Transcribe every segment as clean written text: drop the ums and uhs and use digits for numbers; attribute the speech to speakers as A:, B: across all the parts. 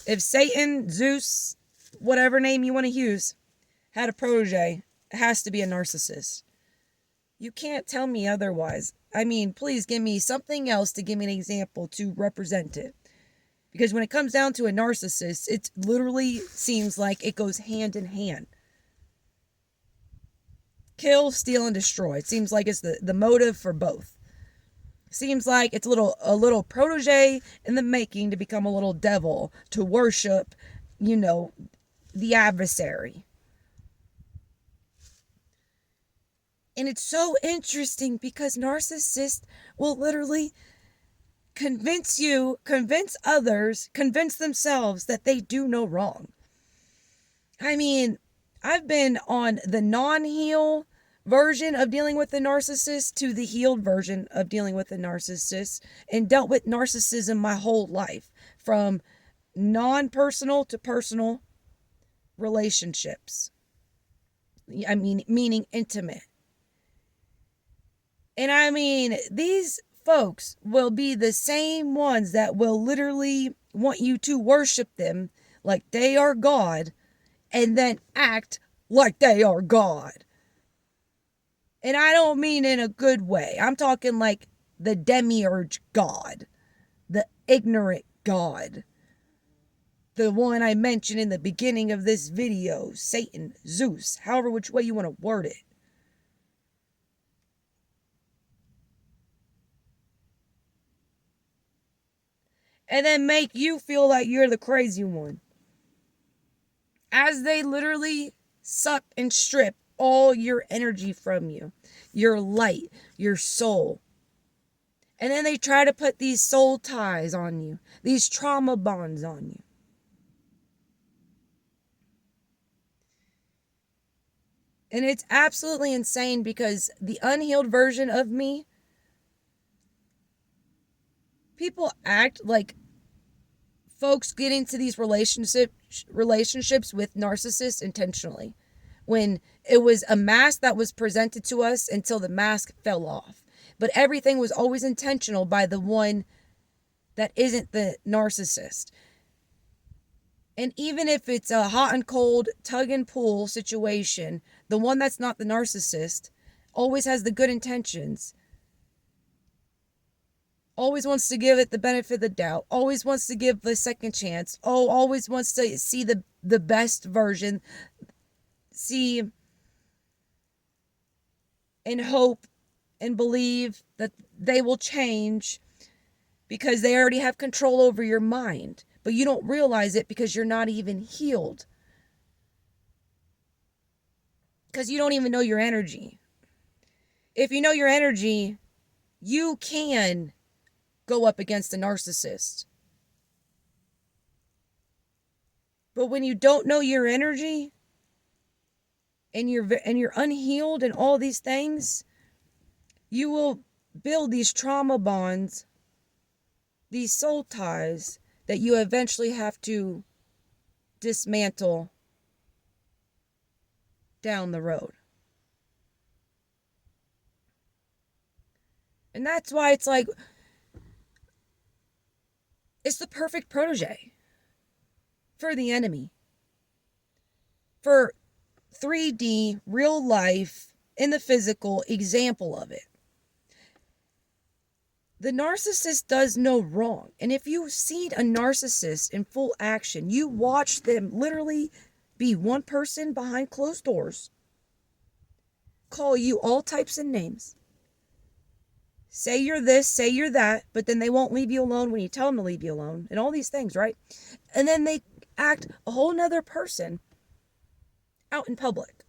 A: If Satan, Zeus, whatever name you want to use, had a protege, it has to be a narcissist. You can't tell me otherwise. I mean, please give me something else to give me an example to represent it. Because when it comes down to a narcissist, it literally seems like it goes hand in hand. Kill, steal, and destroy. It seems like it's the motive for both. Seems like it's a little protege in the making to become a little devil, to worship, the adversary. And it's so interesting because narcissists will literally convince others, convince themselves that they do no wrong. I mean, I've been on the non-heal version of dealing with the narcissist to the healed version of dealing with the narcissist, and dealt with narcissism my whole life, from non-personal to personal relationships. I mean, meaning intimate. And I mean, these folks will be the same ones that will literally want you to worship them like they are God, and then act like they are God. And I don't mean in a good way. I'm talking like the demiurge God, the ignorant God, the one I mentioned in the beginning of this video, Satan, Zeus, however which way you want to word it. And then make you feel like you're the crazy one, as they literally suck and strip all your energy from you, your light, your soul. And then they try to put these soul ties on you, these trauma bonds on you. And it's absolutely insane, because the unhealed version of me, people act like folks get into these relationships with narcissists intentionally, when it was a mask that was presented to us until the mask fell off. But everything was always intentional by the one that isn't the narcissist. And even if it's a hot and cold tug and pull situation, the one that's not the narcissist always has the good intentions, always wants to give it the benefit of the doubt, always wants to give the second chance, always wants to see the best version, see and hope and believe that they will change, because they already have control over your mind. But you don't realize it because you're not even healed. Because you don't even know your energy. If you know your energy, you can go up against a narcissist. But when you don't know your energy, and you're unhealed and all these things, you will build these trauma bonds, these soul ties that you eventually have to dismantle down the road. And that's why it's like, it's the perfect protege for the enemy. For 3D, real life, in the physical example of it. The narcissist does no wrong. And if you've seen a narcissist in full action, you watch them literally be one person behind closed doors, call you all types of names, say you're this, say you're that, but then they won't leave you alone when you tell them to leave you alone, and all these things, right? And then they act a whole nother person out in public.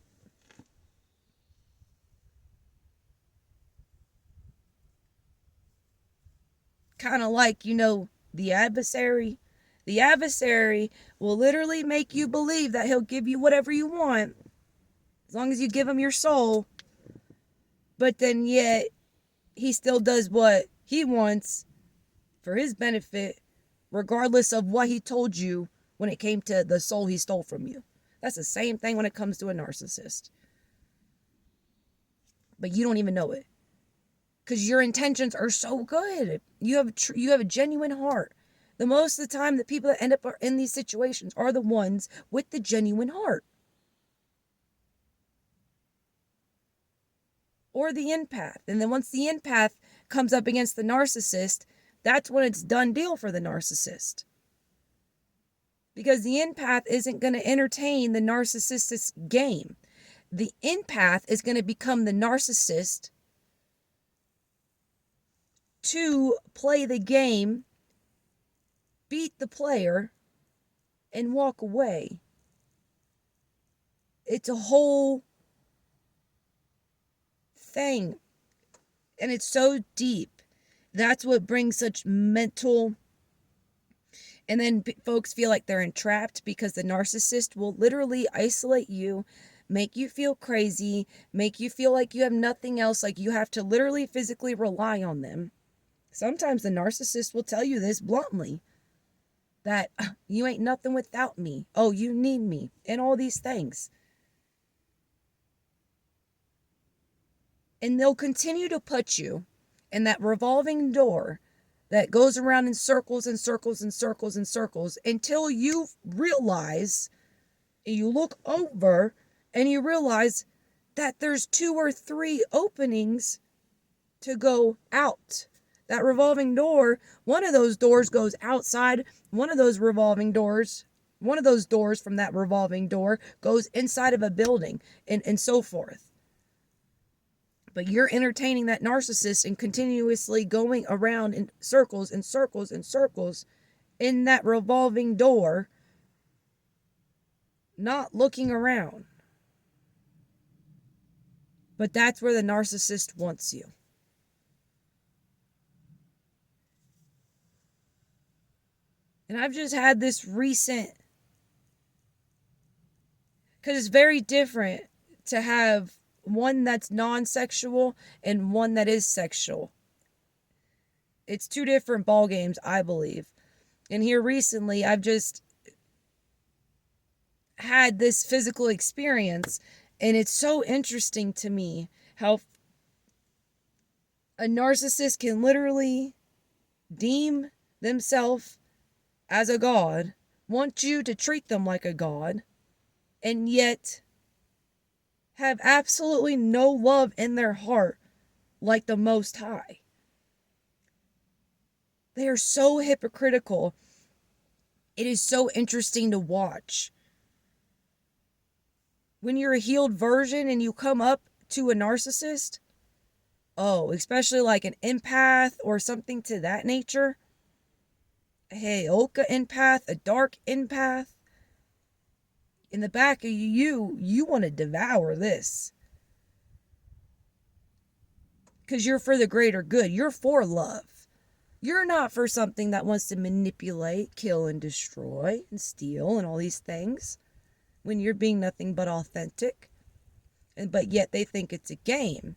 A: Kind of like, the adversary. The adversary will literally make you believe that he'll give you whatever you want, as long as you give him your soul. But then yet, he still does what he wants for his benefit, regardless of what he told you when it came to the soul he stole from you. That's the same thing when it comes to a narcissist. But you don't even know it, because your intentions are so good. You have a genuine heart. The most of the time, the people that end up in these situations are the ones with the genuine heart. Or the empath. And then once the empath comes up against the narcissist, that's when it's done deal for the narcissist. Because the empath isn't going to entertain the narcissist's game. The empath is going to become the narcissist to play the game, beat the player, and walk away. It's a whole thing. And it's so deep. That's what brings such mental. And then folks feel like they're entrapped because the narcissist will literally isolate you, make you feel crazy, make you feel like you have nothing else, like you have to literally physically rely on them. Sometimes the narcissist will tell you this bluntly, that you ain't nothing without me. Oh, you need me, and all these things. And they'll continue to put you in that revolving door that goes around in circles and circles and circles and circles until you realize, you look over and you realize that there's 2 or 3 openings to go out. That revolving door, one of those doors goes outside, one of those doors from that revolving door goes inside of a building, and so forth. But you're entertaining that narcissist and continuously going around in circles and circles and circles in that revolving door, not looking around. But that's where the narcissist wants you. And I've just had this recent, because it's very different to have one that's non-sexual and one that is sexual. It's 2 different ball games, I believe. And here recently, I've just had this physical experience, and it's so interesting to me how a narcissist can literally deem themselves as a god, want you to treat them like a god, and yet have absolutely no love in their heart like the Most High. They are so hypocritical. It is so interesting to watch. When you're a healed version and you come up to a narcissist, especially like an empath or something to that nature, a Heyoka empath, a dark empath, in the back of you want to devour this. Because you're for the greater good. You're for love. You're not for something that wants to manipulate, kill, and destroy, and steal, and all these things, when you're being nothing but authentic. But yet they think it's a game.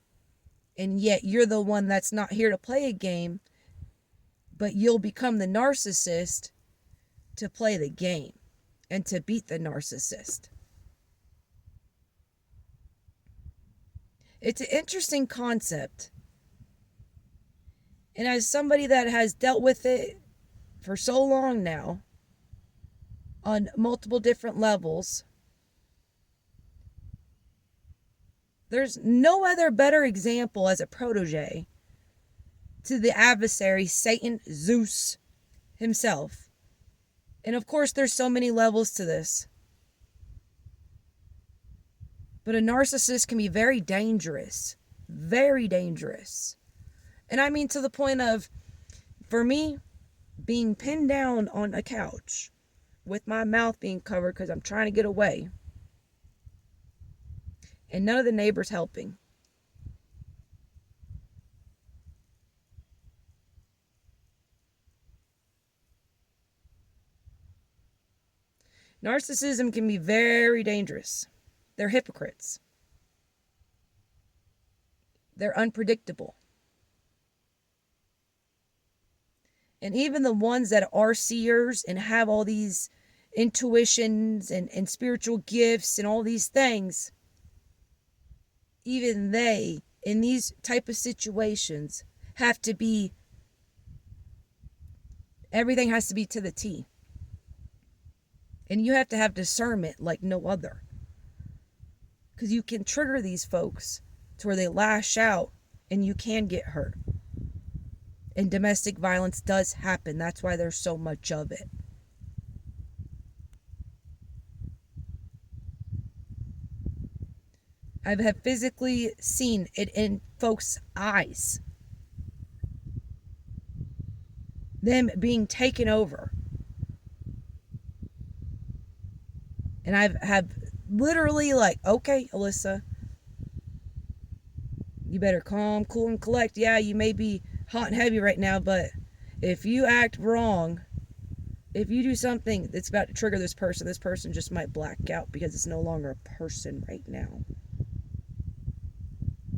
A: And yet you're the one that's not here to play a game, but you'll become the narcissist to play the game and to beat the narcissist. It's an interesting concept. And as somebody that has dealt with it for so long now, on multiple different levels, there's no other better example as a protege to the adversary, Satan, Zeus himself. And of course, there's so many levels to this. But a narcissist can be very dangerous. Very dangerous. And I mean to the point of, for me, being pinned down on a couch with my mouth being covered because I'm trying to get away. And none of the neighbors helping. Narcissism can be very dangerous. They're hypocrites. They're unpredictable. And even the ones that are seers and have all these intuitions and spiritual gifts and all these things, even they, in these type of situations, have to be Everything has to be to the T. And you have to have discernment like no other. Because you can trigger these folks to where they lash out and you can get hurt. And domestic violence does happen. That's why there's so much of it. I have physically seen it in folks' eyes. Them being taken over. And have literally like, okay, Alyssa, you better calm, cool, and collect. Yeah, you may be hot and heavy right now, but if you act wrong, if you do something that's about to trigger this person just might black out because it's no longer a person right now.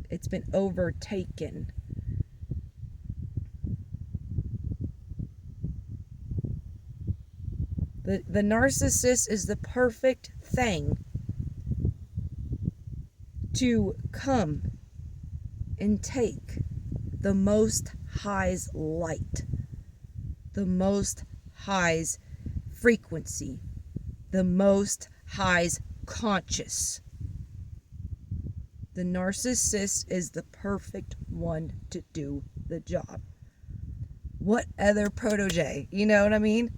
A: It's been overtaken. The narcissist is the perfect thing to come and take the most high's light, the most high's frequency, the most high's conscious. The narcissist is the perfect one to do the job. What other protege? You know what I mean?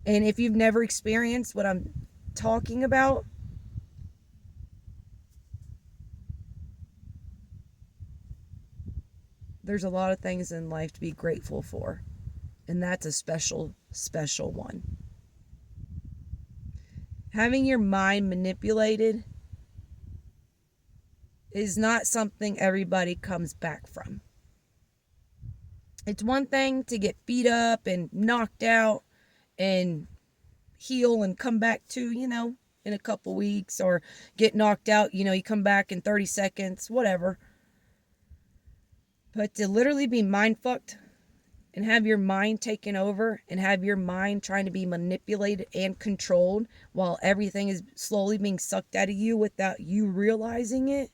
A: And if you've never experienced what I'm talking about, there's a lot of things in life to be grateful for. And that's a special, special one. Having your mind manipulated is not something everybody comes back from. It's one thing to get beat up and knocked out and heal and come back to, in a couple weeks, or get knocked out, you come back in 30 seconds, whatever. But to literally be mind fucked and have your mind taken over and have your mind trying to be manipulated and controlled while everything is slowly being sucked out of you without you realizing it,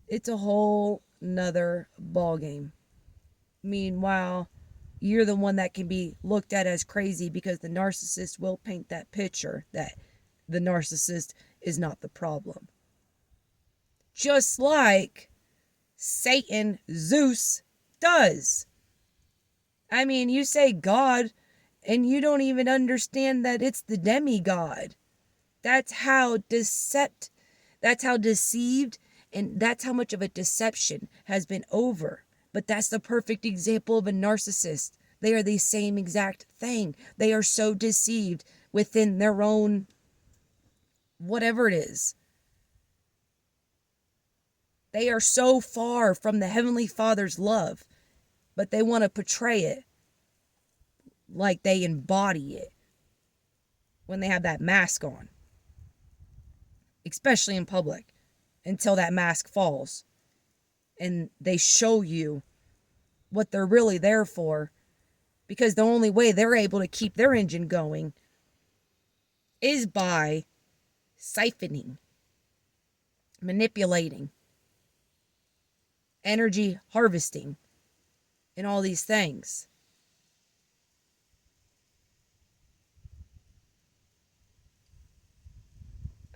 A: it's a whole nother ball game. Meanwhile, you're the one that can be looked at as crazy because the narcissist will paint that picture that the narcissist is not the problem. Just like Satan, Zeus, does. I mean, you say God, and you don't even understand that it's the demigod. That's how deceived, and that's how much of a deception has been over. But that's the perfect example of a narcissist. They are the same exact thing. They are so deceived within their own whatever it is. They are so far from the Heavenly Father's love, but they want to portray it like they embody it when they have that mask on, especially in public, until that mask falls and they show you what they're really there for, because the only way they're able to keep their engine going is by siphoning, manipulating, energy harvesting, and all these things.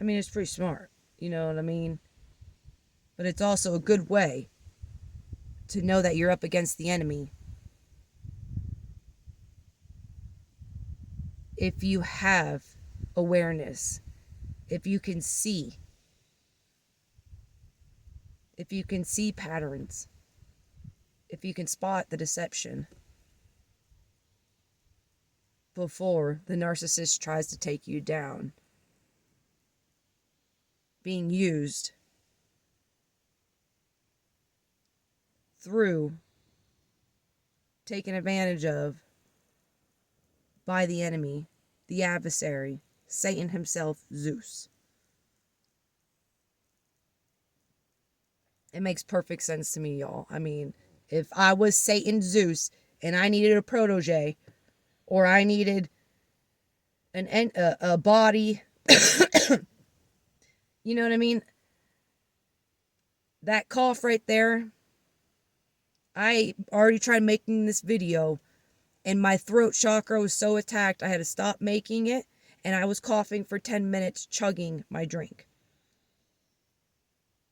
A: I mean, it's pretty smart, you know what I mean? But it's also a good way to know that you're up against the enemy. If you have awareness, if you can see patterns, if you can spot the deception before the narcissist tries to take you down, being used through, taken advantage of by the enemy, the adversary, Satan himself, Zeus. It makes perfect sense to me, y'all. I mean, if I was Satan, Zeus, and I needed a protege, or I needed a body, you know what I mean? That cough right there, I already tried making this video and my throat chakra was so attacked I had to stop making it, and I was coughing for 10 minutes chugging my drink.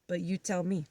A: But you tell me.